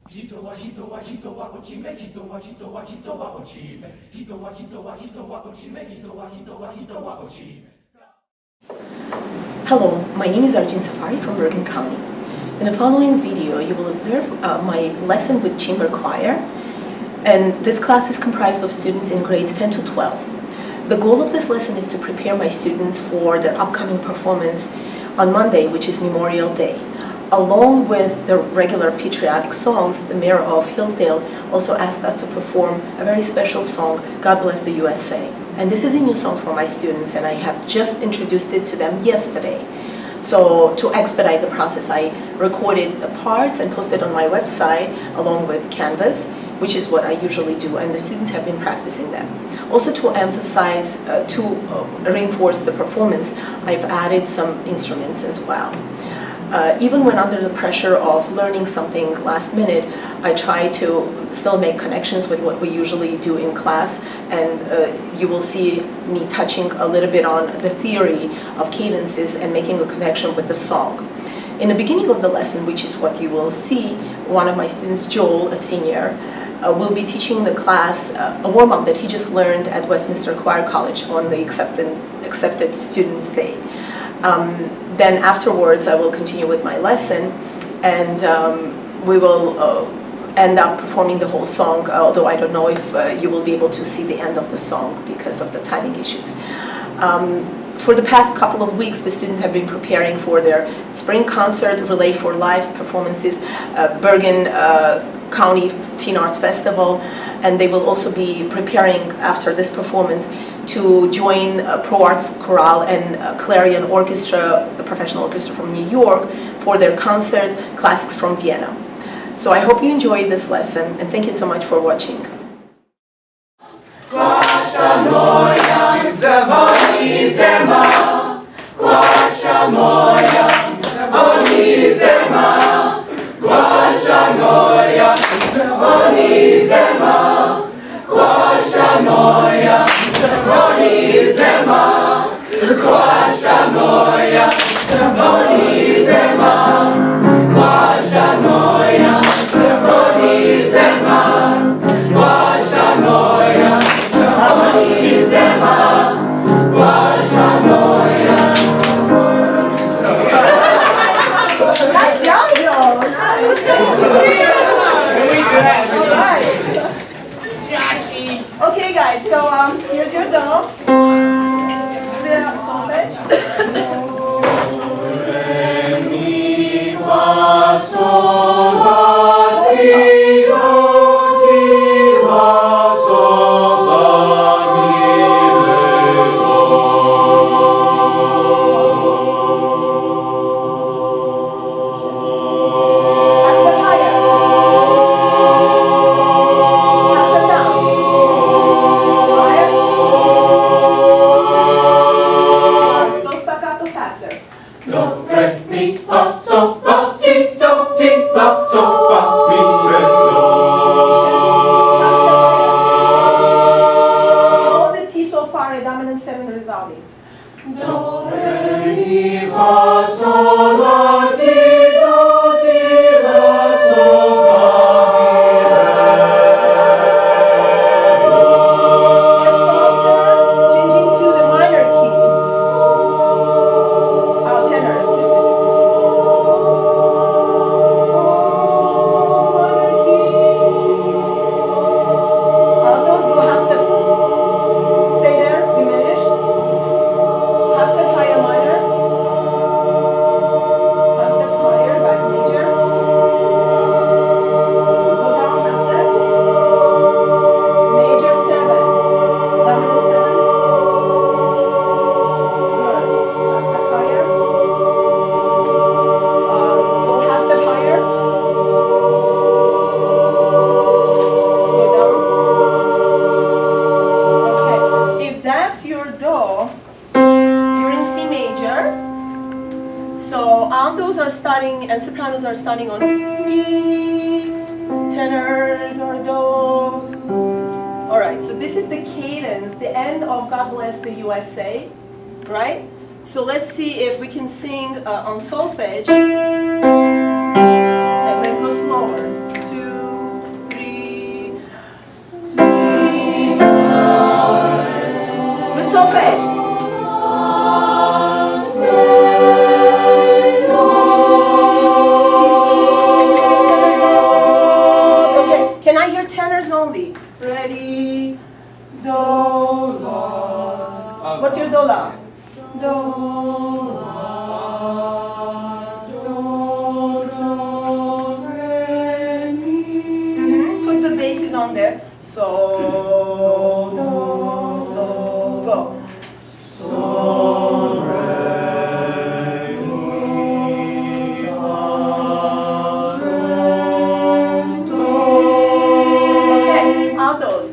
人は人は人は落ち目人は人は人は落ち目人は人は人は落ち目人は人は人は落ち目 Hello, my name is Argine Safari from Bergen County. In the following video, you will observe my lesson with chamber choir, and this class is comprised of students in grades 10 to 12. The goal of this lesson is to prepare my students for the upcoming performance on Monday, which is Memorial Day. Along with the regular patriotic songs, the mayor of Hillsdale also asked us to perform a very special song, God Bless the USA. And this is a new song for my students, and I have just introduced it to them yesterday. So to expedite the process, I recorded the parts and posted on my website along with Canvas, which is what I usually do, and the students have been practicing them. Also to emphasize, to reinforce the performance, I've added some instruments as well. Even when under the pressure of learning something last minute, I try to still make connections with what we usually do in class, and you will see me touching a little bit on the theory of cadences and making a connection with the song. In the beginning of the lesson, which is what you will see, one of my students, Joel, a senior, will be teaching the class a warm-up that he just learned at Westminster Choir College on the Accepted Students Day. Then afterwards I will continue with my lesson, and we will end up performing the whole song, although I don't know if you will be able to see the end of the song because of the timing issues. For the past couple of weeks, the students have been preparing for their spring concert, Relay for Life performances, Bergen County Teen Arts Festival, and they will also be preparing after this performance to join Pro Art Chorale and Clarion Orchestra, the professional orchestra from New York, for their concert, Classics from Vienna. So I hope you enjoyed this lesson, and thank you so much for watching. Okay guys, so here's your dough. The solfege. Dominant 7 resolving. Do, re, mi, fa, sol, la, ti, do, ti, la, sol, fa, mi, re, do. And so changing to the minor key. Tenors. Minor key. Those go half step. Stay there. Diminished. Half step higher, minor. Half step higher, guys, major. Go down, half step. Major 7. Dominant 7. Good. Half step higher. Go half step higher. Go down. Okay. If that's your do, you're in C major. So altos are starting and sopranos are starting on Mi, tenors are Do. Alright, so this is the cadence, the end of God Bless the USA, right? So let's see if we can sing on solfege. And let's go slower. 2, tenors only. Ready? Do, la. What's your do, la? Do, la, do, re, mi. Put the basses on there. So, do, so, go. So, re, mi, fa, sol, do. Okay, altos.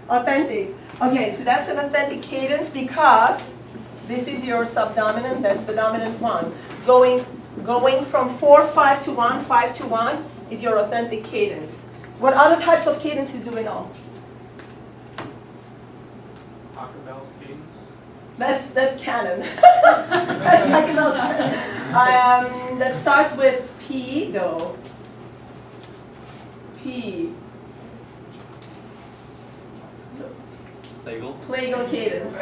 Authentic. Okay, so that's an authentic cadence because this is your subdominant, that's the dominant one. Going from 4/5 to 1, 5 to 1 is your authentic cadence. What other types of cadences do we know? Acapellas cadence. That's canon. That's Acapellas. That starts with P, do. P. Plagal cadence.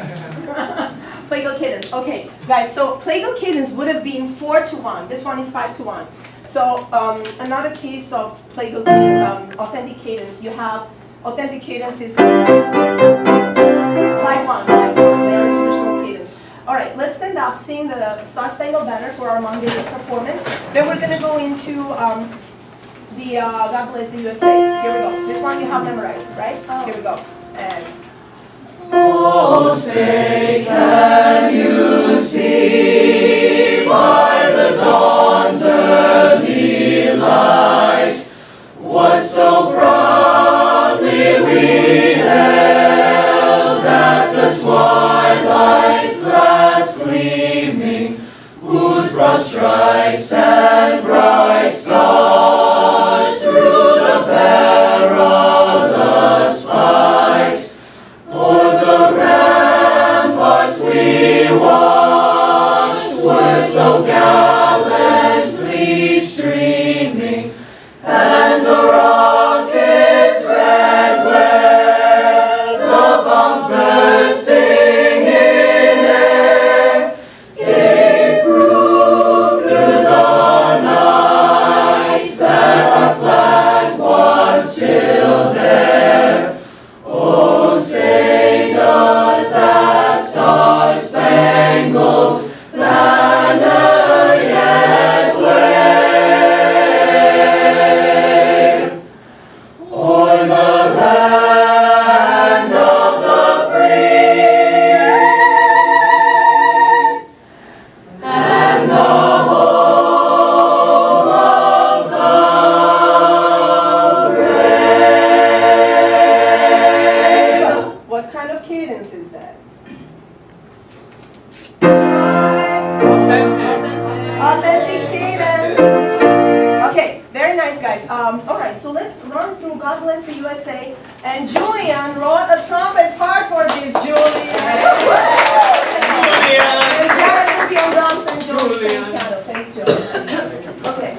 Plagal cadence. Okay, guys, so plagal cadence would have been 4 to 1. This one is 5 to 1. So another case of plagal authentic cadence, you have authentic cadence is 5-1. They are traditional cadence. All right, let's stand up, sing the Star Spangled Banner for our Monday's performance. Then we're going to go into the God Bless the USA. Here we go. This one you have memorized, right? Here we go. And oh, say, can you see by the dawn's early light what so proudly we held at the twilight's last gleaming, whose broad stripes and bright stars through the perilous fight o'er the ramparts we watched were so gallantly streaming, and the rockets' red glare, the bombs bursting in air, gave proof through the night that our flag was still there. Oh, say does that star-spangled banner yet wave o'er the land of the free and the home of the brave? what kind of cadence is that? Authentic cadence. Okay, very nice, guys. All right, so let's run through God Bless the USA. And Julian wrote a trumpet part for this, Julian. And Jared will be on drums and Joel playing piano. Thanks, Joel. Okay.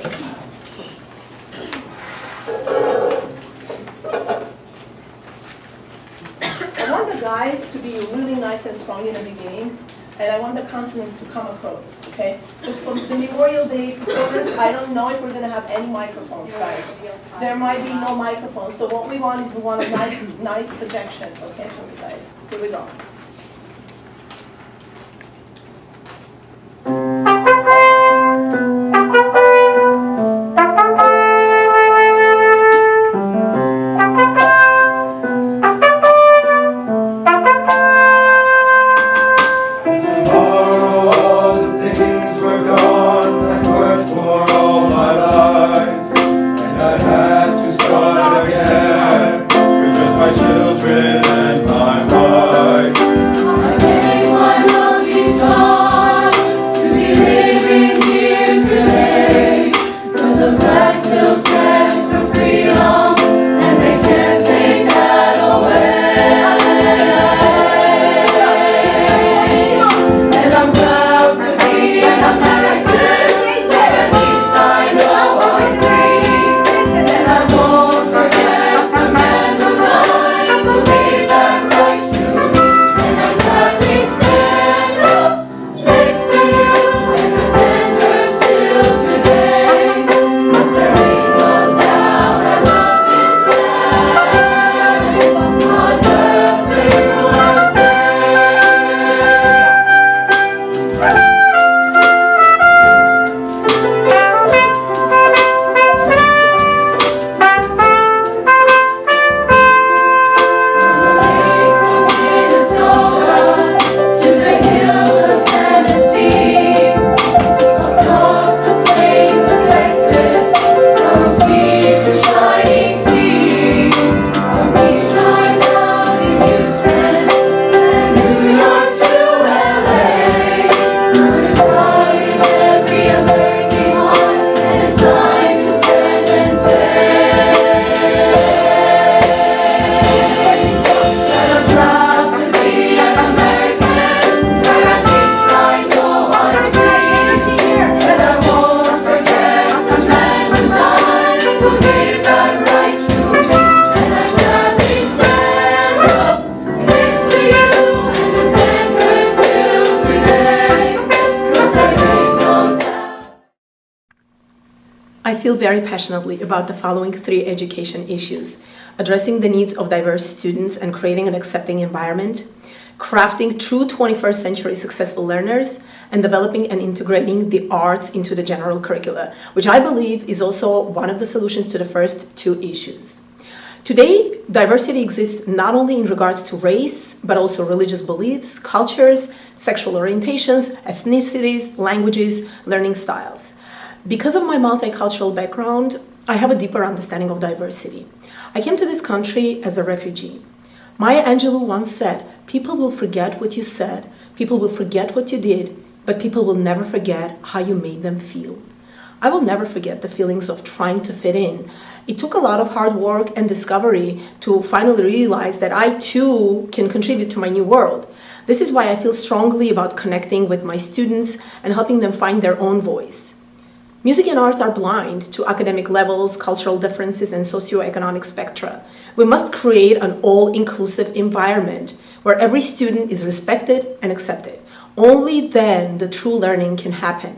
I want the guys to be really nice and strong in the beginning, and I want the consonants to come across, okay? Because for the Memorial Day performance, I don't know if we're going to have any microphones, guys. There might be no microphones, so what we want is we want a nice projection, okay, for you guys. Here we go. My children and my wife. I feel very passionately about the following 3 education issues: addressing the needs of diverse students and creating an accepting environment, crafting true 21st century successful learners, and developing and integrating the arts into the general curricula, which I believe is also one of the solutions to the first 2 issues. Today, diversity exists not only in regards to race, but also religious beliefs, cultures, sexual orientations, ethnicities, languages, learning styles. Because of my multicultural background, I have a deeper understanding of diversity. I came to this country as a refugee. Maya Angelou once said, "People will forget what you said, people will forget what you did, but people will never forget how you made them feel." I will never forget the feelings of trying to fit in. It took a lot of hard work and discovery to finally realize that I too can contribute to my new world. This is why I feel strongly about connecting with my students and helping them find their own voice. Music and arts are blind to academic levels, cultural differences, and socioeconomic spectra. We must create an all-inclusive environment where every student is respected and accepted. Only then the true learning can happen.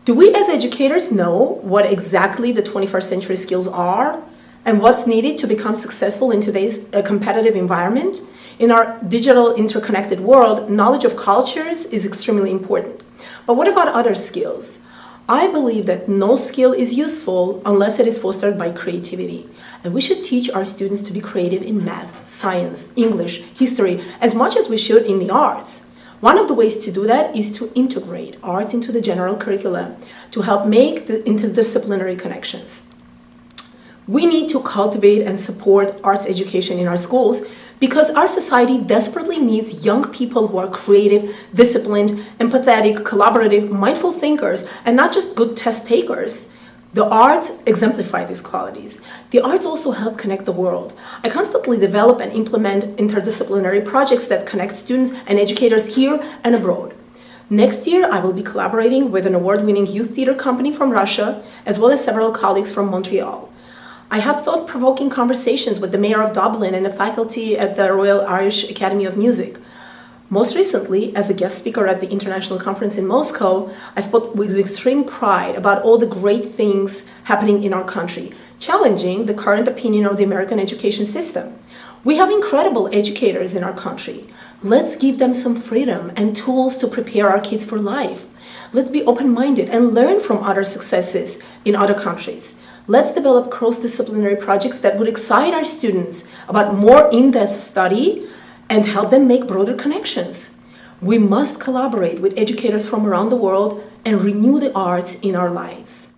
Do we as educators know what exactly the 21st century skills are and what's needed to become successful in today's competitive environment? In our digital interconnected world, knowledge of cultures is extremely important. But what about other skills? I believe that no skill is useful unless it is fostered by creativity. And we should teach our students to be creative in math, science, English, history, as much as we should in the arts. One of the ways to do that is to integrate arts into the general curricula to help make the interdisciplinary connections. We need to cultivate and support arts education in our schools because our society desperately needs young people who are creative, disciplined, empathetic, collaborative, mindful thinkers, and not just good test takers. The arts exemplify these qualities. The arts also help connect the world. I constantly develop and implement interdisciplinary projects that connect students and educators here and abroad. Next year, I will be collaborating with an award-winning youth theater company from Russia, as well as several colleagues from Montreal. I had thought-provoking conversations with the mayor of Dublin and the faculty at the Royal Irish Academy of Music. Most recently, as a guest speaker at the international conference in Moscow, I spoke with extreme pride about all the great things happening in our country, challenging the current opinion of the American education system. We have incredible educators in our country. Let's give them some freedom and tools to prepare our kids for life. Let's be open-minded and learn from other successes in other countries. Let's develop cross-disciplinary projects that would excite our students about more in-depth study and help them make broader connections. We must collaborate with educators from around the world and renew the arts in our lives.